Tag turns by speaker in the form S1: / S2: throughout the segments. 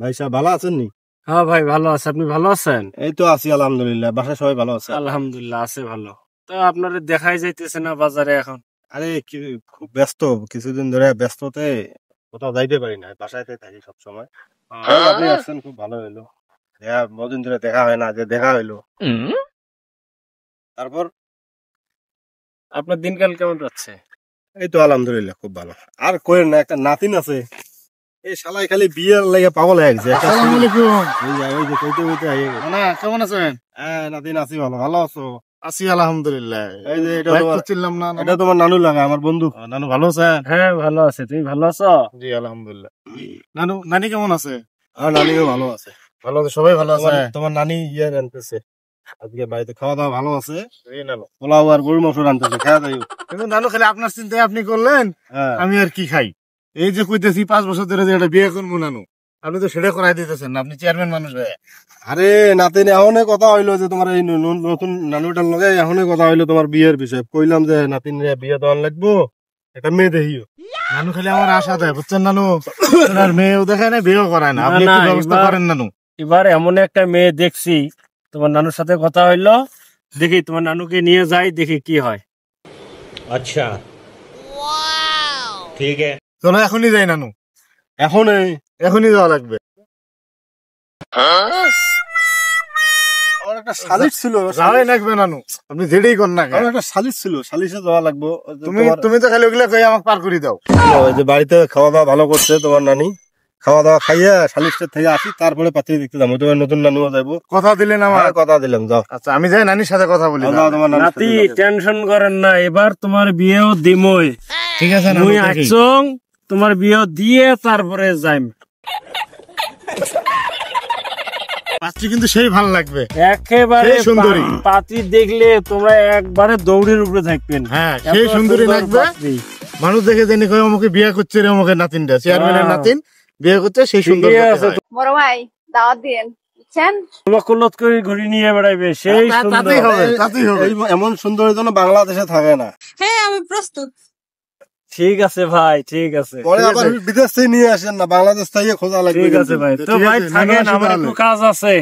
S1: ভাই সাহেব ভালো আছেন নি?
S2: হ্যাঁ ভাই ভালো আছে, আপনি ভালো আছেন?
S1: এই তো আছি আলহামদুলিল্লাহ, বাসায় সবাই ভালো আছে?
S2: আলহামদুলিল্লাহ আছে ভালো। তো আপনারা দেখাই যাইতেছে না বাজারে এখন।
S1: আরে খুব ব্যস্ত, কিছুদিন ধরে ব্যস্ততে কোথাও যাইতে পারি না, বাসায়তে থাকি সব সময়। আপনি আসছেন, খুব ভালো হইলো। বহুদিন ধরে দেখা হয় না, যে দেখা হইলো। তারপর
S2: আপনার দিনকাল কেমন যাচ্ছে?
S1: এই তো আলহামদুলিল্লাহ খুব ভালো। আর কইেন না, একটা নাতিন আছে, এই শালাই খালি বিয়ের লাগে পাগল হয়ে গেছে।
S3: আসসালামু আলাইকুম।
S1: ওই যে কইতে কইতে আইয়ে গেছে।
S3: না কেমন আছেন?
S1: হ্যাঁ নাতিন আছি, ভালো। ভালো আছো?
S3: আছি আলহামদুলিল্লাহ।
S1: এই যে এটা
S3: ভাই
S1: তোমার,
S3: তো চিনলাম না।
S1: এটা তোমার নানু লাগা, আমার বন্ধু।
S3: নানু ভালো আছেন?
S2: হ্যাঁ ভালো আছে, তুমি ভালো আছো?
S3: জি আলহামদুলিল্লাহ। নানি কেমন আছে?
S1: আর নানিও ভালো আছে।
S3: ভালো আছে, সবাই ভালো আছে।
S1: তোমার নানি ইয়ে রানতেছে আজকে বাড়িতে, খাওয়া দাওয়া ভালো আছে।
S3: এই নানু
S1: পোলাও আর গরুর মাংস রানতেছে, খাওয়া দাও।
S3: কিন্তু নানু খালি আপনার চিন্তায় আপনি করলেন,
S1: হ্যাঁ
S3: আমি আর কি খাই। এই যে কইতেছি 5 বছর ধরে যে একটা বিয়ে করবো নানু, আপনি তো সেটা করাই দিতেছেন না। আপনি চেয়ারম্যান মানুষ ভাই।
S1: আরে নাতিন, এখনই কথা হইলো যে তোমার এই নতুন নানুটার লগে এখনই কথা হইলো তোমার বিয়ের বিষয়ে। কইলাম যে নাতিন বিয়ে দেওয়ার লাগবো, একটা মেয়ে দেখিও।
S3: নানু খালি আমার আশা দেয়, বুঝছেন নানু? আর মেয়েও দেখায় না, বিয়েও করায় না। আপনি
S2: না,
S3: একটু ব্যবস্থা
S2: এবার-
S3: করেন নানু।
S2: এবার এমন একটা মেয়ে দেখছি, তোমার নানুর সাথে কথা হইলো, দেখি তোমার নানুকে নিয়ে যাই, দেখি কি হয়।
S4: अच्छा ठीक है।
S3: চলো এখনই যাই নানু, এখনই যাওয়া লাগবে।
S1: আমার একটা সালিশ ছিল,
S3: যাওয়াই লাগবে নানু, আপনি যেটাই কর না কেন।
S1: আমার একটা সালিশ ছিল, সালিশে যাওয়া লাগবো। ওই যে
S3: তুমি তো খালি ওগুলা কই আমাকে পার করে দাও।
S1: ওই যে বাড়িতে খাওয়া দাওয়া ভালো করছে তোমার নানি, খাওয়া দাওয়া খাইয়া সালিশটা থেকে আসি, তারপরে পাত্রী দেখতে যাবো। তোমার নতুন নানুও যাবো।
S3: কথা দিলেন আমার।
S1: কথা দিলাম, যাও।
S3: আচ্ছা আমি যাই নানির সাথে কথা বলি।
S1: যাও, তোমার নানির সাথে
S2: নাতি
S1: যাও।
S2: টেনশন করেন না, এবার তোমার বিয়েও দিমই।
S3: ঠিক আছে নানু,
S2: মুই
S3: দেখি।
S2: আসছং, তোমার বিয়ে দিয়ে তারপরে যাইম।
S3: পাত্রী কিন্তু সেই ভালো লাগবে।
S2: একেবারে
S3: সেই সুন্দরী।
S2: পাত্রী দেখলে তোমরা একবারে দৌড়ের উপরে থাকবেন।
S3: হ্যাঁ,
S2: এত
S3: সেই সুন্দরী
S2: সুন্দর
S3: লাগবে।
S2: পাত্রী।
S3: মানুষ দেখে জেনে কয় আমাকে বিয়ে করছে রে, আমাকে নাতিনটা চেয়ারম্যানের
S2: হ্যাঁ।
S3: নাতিন বিয়ে করছে, সেই সুন্দর
S2: ঠিকই
S3: দেখতে
S2: আছে,
S3: হয়।
S5: বড় ভাই দাওয়াত দিন, বুঝছেন?
S2: তোমাকে লত করে ঘুরি নিয়ে বেড়াইবে, সেই সুন্দর।
S3: তাতেই হবে, তাতেই হবে।
S1: এমন সুন্দরী জন্য বাংলাদেশে থাকে না।
S5: হ্যাঁ আমি প্রস্তুত।
S2: ঠিক আছে ভাই, ঠিক আছে,
S1: পরে আবার বিদেশ থেকে নিয়ে আসেন না, বাংলাদেশ থেকে খোঁজা লাগবে।
S2: ঠিক আছে ভাই। তো
S3: ঠিক
S2: ভাই
S3: আছে,
S2: থাকেন,
S3: নানু আসি
S2: আমার একটু
S3: তাহলে।
S2: কাজ আছে।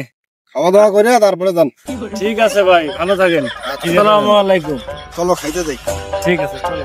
S1: খাওয়া দাওয়া করে তারপরে যান।
S2: ঠিক আছে ভাই, ভালো থাকেন। আসসালামু আলাইকুম।
S1: চলো খাইতে যাই।
S2: ঠিক আছে, চলো।